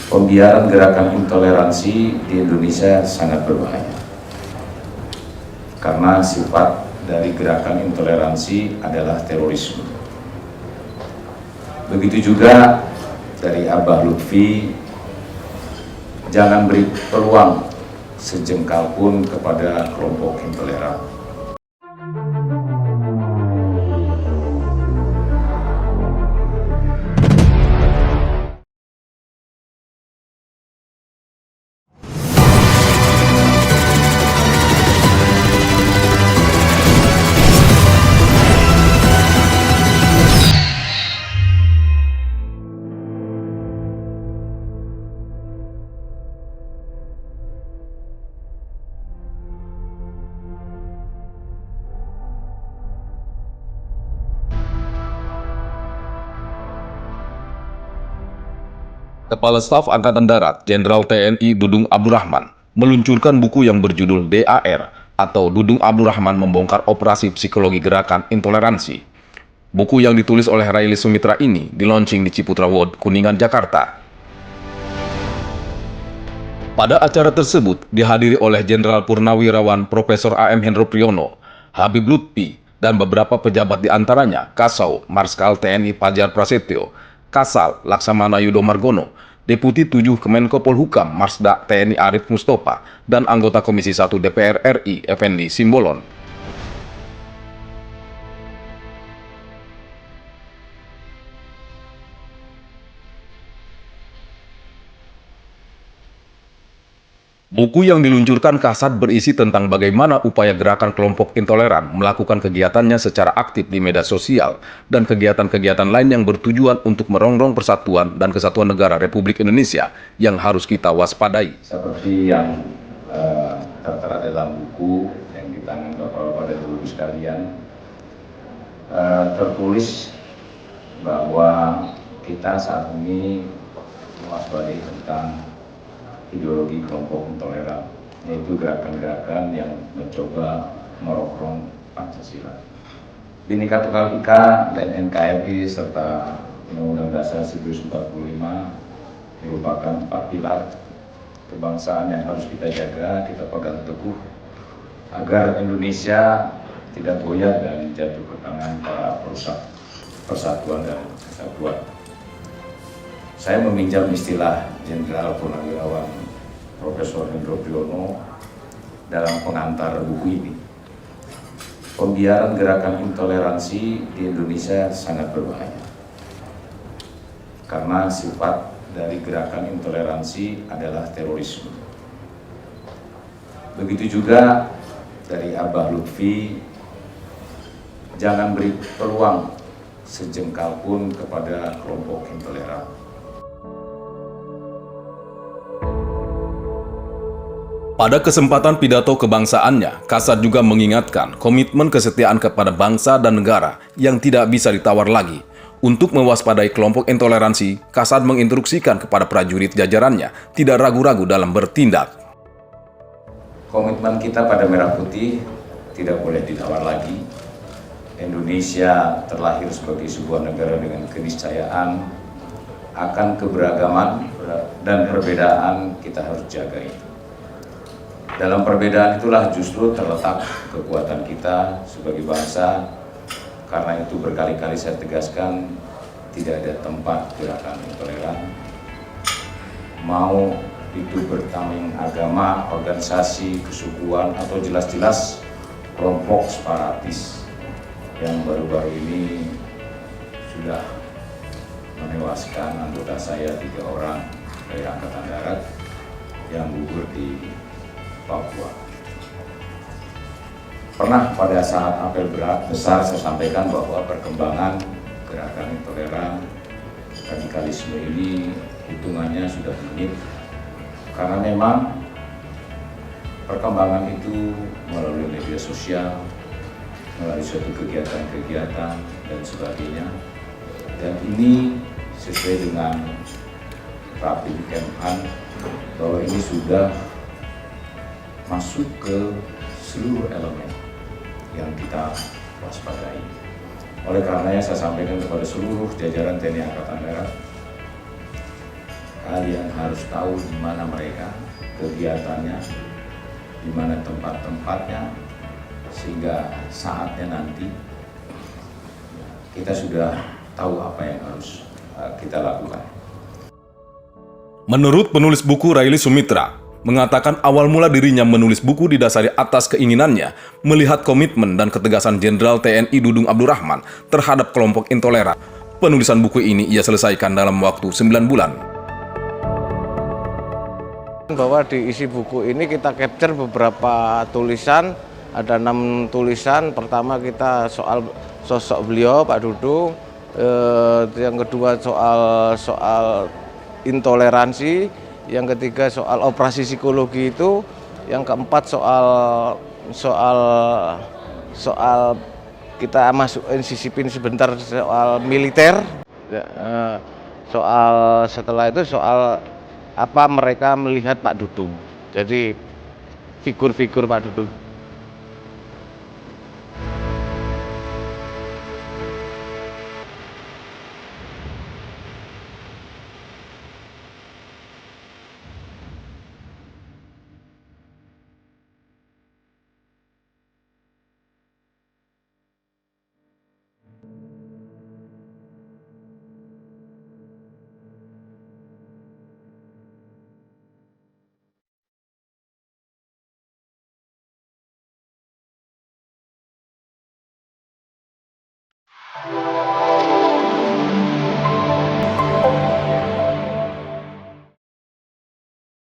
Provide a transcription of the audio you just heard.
Pembiaran gerakan intoleransi di Indonesia sangat berbahaya karena sifat dari gerakan intoleransi adalah terorisme. Begitu juga dari Abah Lutfi, jangan beri peluang sejengkal pun kepada kelompok intoleran. Kepala Staf Angkatan Darat Jenderal TNI Dudung Abdurrahman meluncurkan buku yang berjudul DAR atau Dudung Abdurrahman Membongkar Operasi Psikologi Gerakan Intoleransi. Buku yang ditulis oleh Raili Sumitra ini di-launching di Ciputra World, Kuningan, Jakarta. Pada acara tersebut dihadiri oleh Jenderal Purnawirawan Profesor AM Hendro Priyono, Habib Lutfi, dan beberapa pejabat diantaranya Kasau, Marskal TNI Fajar Prasetyo, Kasal Laksamana Yudo Margono, Deputi 7 Kemenko Polhukam Marsda TNI Arief Mustofa, dan anggota Komisi 1 DPR RI Effendi Simbolon. Buku yang diluncurkan Kasat berisi tentang bagaimana upaya gerakan kelompok intoleran melakukan kegiatannya secara aktif di media sosial dan kegiatan-kegiatan lain yang bertujuan untuk merongrong persatuan dan kesatuan negara Republik Indonesia yang harus kita waspadai. Seperti yang tertera dalam buku yang di tangan Bapak-Bapak dan Ibu sekalian, tertulis bahwa kita saat ini mewaspadai tentang ideologi kelompok intoleran, yaitu gerakan-gerakan yang mencoba merongrong Pancasila. Bhinneka Tunggal Ika dan NKRI serta Undang-Undang Dasar 1945 merupakan 4 pilar kebangsaan yang harus kita jaga, kita pegang teguh agar Indonesia tidak goyah dan jatuh ke tangan para perusak persatuan dan kesatuan. Saya meminjam istilah Jenderal Purnawirawan Profesor Hendro Priyono dalam pengantar buku ini. Pembiaran gerakan intoleransi di Indonesia sangat berbahaya karena sifat dari gerakan intoleransi adalah terorisme. Begitu juga dari Abah Lutfi, jangan beri peluang sejengkal pun kepada kelompok intoleran. Pada kesempatan pidato kebangsaannya, Kasat juga mengingatkan komitmen kesetiaan kepada bangsa dan negara yang tidak bisa ditawar lagi. Untuk mewaspadai kelompok intoleransi, Kasat menginstruksikan kepada prajurit jajarannya tidak ragu-ragu dalam bertindak. Komitmen kita pada Merah Putih tidak boleh ditawar lagi. Indonesia terlahir sebagai sebuah negara dengan keniscayaan akan keberagaman dan perbedaan, kita harus jaga itu. Dalam perbedaan itulah justru terletak kekuatan kita sebagai bangsa. Karena itu berkali-kali saya tegaskan, tidak ada tempat gerakan intoleran. Mau itu bertameng agama, organisasi, kesukuan, atau jelas-jelas kelompok separatis yang baru-baru ini sudah menewaskan anggota saya 3 orang dari Angkatan Darat yang gugur di Papua. Pernah pada saat apel besar saya sampaikan bahwa perkembangan gerakan intoleran, radikalisme ini hitungannya sudah menit, karena memang perkembangan itu melalui media sosial, melalui suatu kegiatan-kegiatan dan sebagainya, dan ini sesuai dengan Rapim Kemhan bahwa ini sudah masuk ke seluruh elemen yang kita waspadai. Oleh karenanya saya sampaikan kepada seluruh jajaran TNI Angkatan Darat, Kalian harus tahu di mana mereka, kegiatannya, di mana tempat-tempatnya, sehingga saatnya nanti kita sudah tahu apa yang harus kita lakukan. Menurut penulis buku Raili Sumitra, mengatakan awal mula dirinya menulis buku didasari atas keinginannya melihat komitmen dan ketegasan Jenderal TNI Dudung Abdurrahman terhadap kelompok intoleran. Penulisan buku ini ia selesaikan dalam waktu 9 bulan. Bahwa di isi buku ini kita capture beberapa tulisan, ada 6 tulisan. Pertama kita soal sosok beliau Pak Dudung, yang kedua soal intoleransi, yang ketiga soal operasi psikologi itu, yang keempat soal kita masukin sisipin sebentar soal militer, setelah itu soal apa mereka melihat Pak Dudung, jadi figur-figur Pak Dudung.